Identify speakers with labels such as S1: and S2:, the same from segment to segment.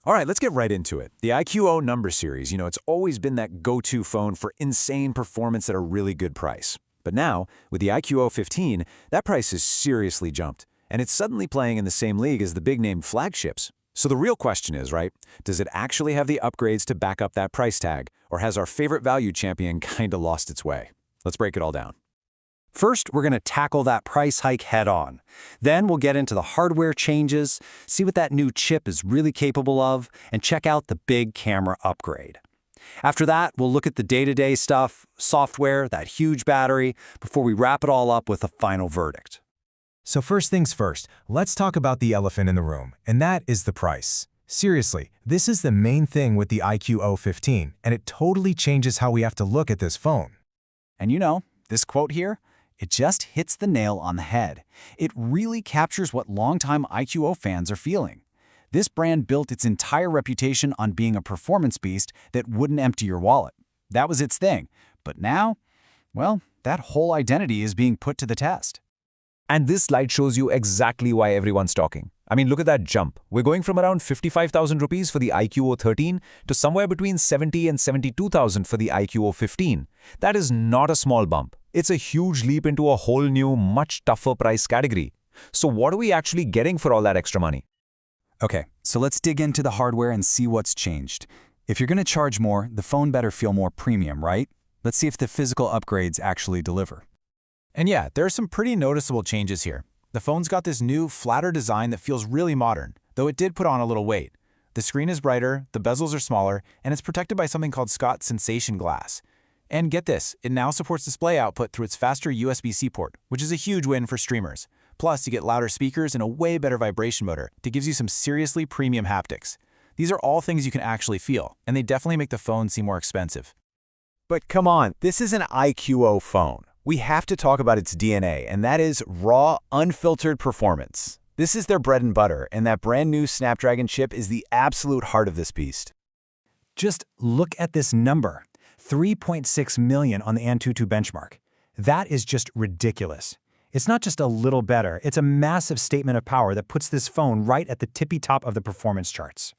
S1: All right, let's get right into it. The iQOO number series, it's always been that go-to phone for insane performance at a really good price. But now, with the iQOO 15, that price has seriously jumped, and it's suddenly playing in the same league as the big-name flagships. So the real question is, right, does it actually have the upgrades to back up that price tag, or has our favorite value champion kinda lost its way? Let's break it all down.
S2: First, we're going to tackle that price hike head on. Then we'll get into the hardware changes, see what that new chip is really capable of, and check out the big camera upgrade. After that, we'll look at the day-to-day stuff, software, that huge battery, before we wrap it all up with a final verdict.
S3: So first things first, let's talk about the elephant in the room, and that is the price. Seriously, this is the main thing with the iQOO 15, and it totally changes how we have to look at this phone.
S4: And this quote here, it just hits the nail on the head. It really captures what longtime iQOO fans are feeling. This brand built its entire reputation on being a performance beast that wouldn't empty your wallet. That was its thing. But now, well, that whole identity is being put to the test.
S1: And this slide shows you exactly why everyone's talking. I mean, look at that jump. We're going from around 55,000 rupees for the iQOO 13 to somewhere between 70 and 72,000 for the iQOO 15. That is not a small bump. It's a huge leap into a whole new, much tougher price category. So what are we actually getting for all that extra money?
S4: Okay, so let's dig into the hardware and see what's changed. If you're going to charge more, the phone better feel more premium, right? Let's see if the physical upgrades actually deliver. And yeah, there are some pretty noticeable changes here. The phone's got this new, flatter design that feels really modern, though it did put on a little weight. The screen is brighter, the bezels are smaller, and it's protected by something called Scott Sensation Glass. And get this, it now supports display output through its faster USB-C port, which is a huge win for streamers. Plus, you get louder speakers and a way better vibration motor that gives you some seriously premium haptics. These are all things you can actually feel, and they definitely make the phone seem more expensive.
S5: But come on, this is an iQOO phone. We have to talk about its DNA, and that is raw, unfiltered performance. This is their bread and butter, and that brand new Snapdragon chip is the absolute heart of this beast.
S2: Just look at this number, 3.6 million on the Antutu benchmark. That is just ridiculous. It's not just a little better, it's a massive statement of power that puts this phone right at the tippy top of the performance charts.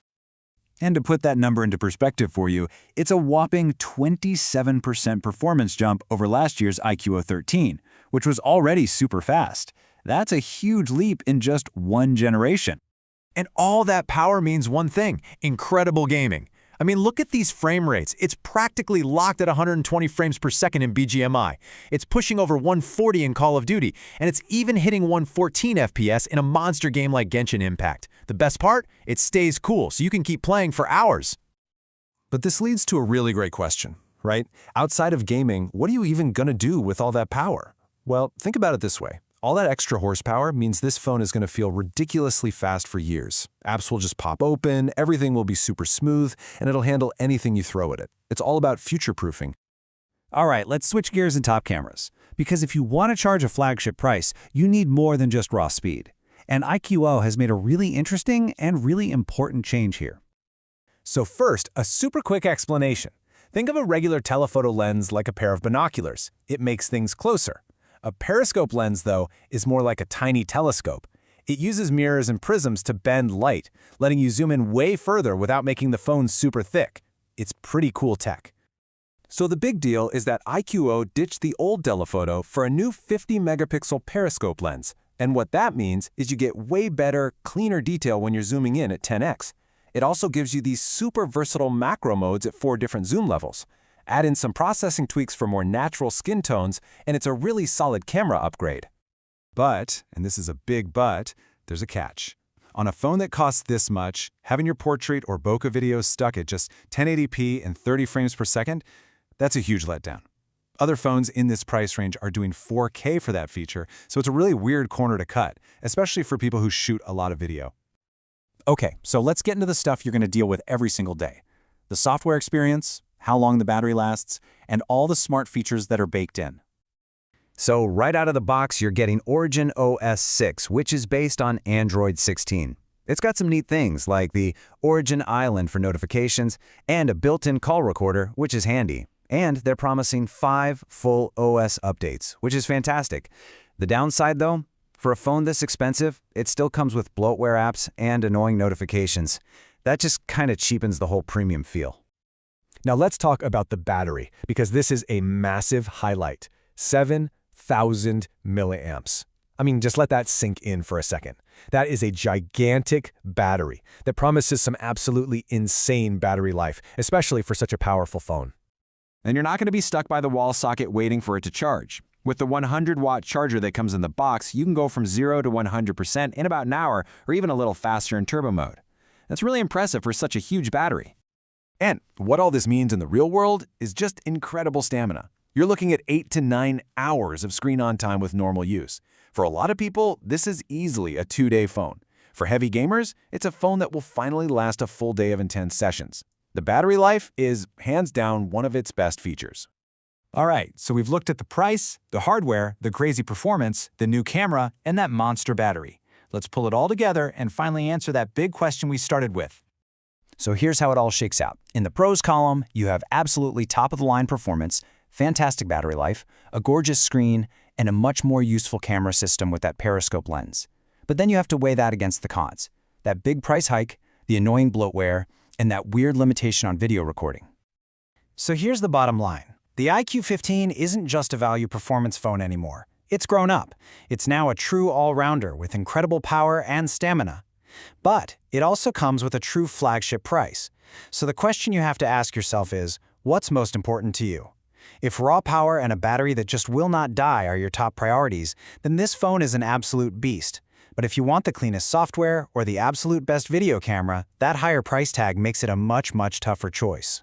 S4: And to put that number into perspective for you, it's a whopping 27% performance jump over last year's iQOO 13, which was already super fast. That's a huge leap in just one generation.
S1: And all that power means one thing: incredible gaming. I mean, look at these frame rates. It's practically locked at 120 frames per second in BGMI. It's pushing over 140 in Call of Duty, and it's even hitting 114 FPS in a monster game like Genshin Impact. The best part? It stays cool, so you can keep playing for hours.
S6: But this leads to a really great question, right? Outside of gaming, what are you even gonna do with all that power? Well, think about it this way. All that extra horsepower means this phone is going to feel ridiculously fast for years. Apps will just pop open, everything will be super smooth, and it'll handle anything you throw at it. It's all about future-proofing.
S2: All right, let's switch gears and top cameras. Because if you want to charge a flagship price, you need more than just raw speed. And iQOO has made a really interesting and really important change here.
S1: So first, a super quick explanation. Think of a regular telephoto lens like a pair of binoculars. It makes things closer. A periscope lens, though, is more like a tiny telescope. It uses mirrors and prisms to bend light, letting you zoom in way further without making the phone super thick. It's pretty cool tech.
S6: So the big deal is that iQOO ditched the old telephoto for a new 50-megapixel periscope lens. And what that means is you get way better, cleaner detail when you're zooming in at 10x. It also gives you these super versatile macro modes at 4 different zoom levels. Add in some processing tweaks for more natural skin tones, and it's a really solid camera upgrade. But, and this is a big but, there's a catch. On a phone that costs this much, having your portrait or bokeh videos stuck at just 1080p and 30 frames per second, that's a huge letdown. Other phones in this price range are doing 4K for that feature, so it's a really weird corner to cut, especially for people who shoot a lot of video.
S4: Okay, so let's get into the stuff you're going to deal with every single day. The software experience, how long the battery lasts, and all the smart features that are baked in.
S5: So right out of the box, you're getting Origin OS 6, which is based on Android 16. It's got some neat things like the Origin Island for notifications and a built-in call recorder, which is handy. And they're promising 5 full OS updates, which is fantastic. The downside, though, for a phone this expensive, it still comes with bloatware apps and annoying notifications. That just kind of cheapens the whole premium feel.
S6: Now let's talk about the battery, because this is a massive highlight. 7,000 milliamps. I mean, just let that sink in for a second. That is a gigantic battery that promises some absolutely insane battery life, especially for such a powerful phone.
S7: And you're not going to be stuck by the wall socket waiting for it to charge. With the 100-watt charger that comes in the box, you can go from 0 to 100% in about an hour, or even a little faster in turbo mode. That's really impressive for such a huge battery.
S6: And what all this means in the real world is just incredible stamina. You're looking at 8 to 9 hours of screen-on time with normal use. For a lot of people, this is easily a 2-day phone. For heavy gamers, it's a phone that will finally last a full day of intense sessions. The battery life is, hands down, one of its best features.
S4: All right, so we've looked at the price, the hardware, the crazy performance, the new camera, and that monster battery. Let's pull it all together and finally answer that big question we started with.
S5: So here's how it all shakes out. In the pros column, you have absolutely top-of-the-line performance, fantastic battery life, a gorgeous screen, and a much more useful camera system with that periscope lens. But then you have to weigh that against the cons. That big price hike, the annoying bloatware, and that weird limitation on video recording.
S2: So here's the bottom line. The iQOO 15 isn't just a value performance phone anymore. It's grown up. It's now a true all-rounder with incredible power and stamina. But it also comes with a true flagship price. So the question you have to ask yourself is, what's most important to you? If raw power and a battery that just will not die are your top priorities, then this phone is an absolute beast. But if you want the cleanest software or the absolute best video camera, that higher price tag makes it a much, much tougher choice.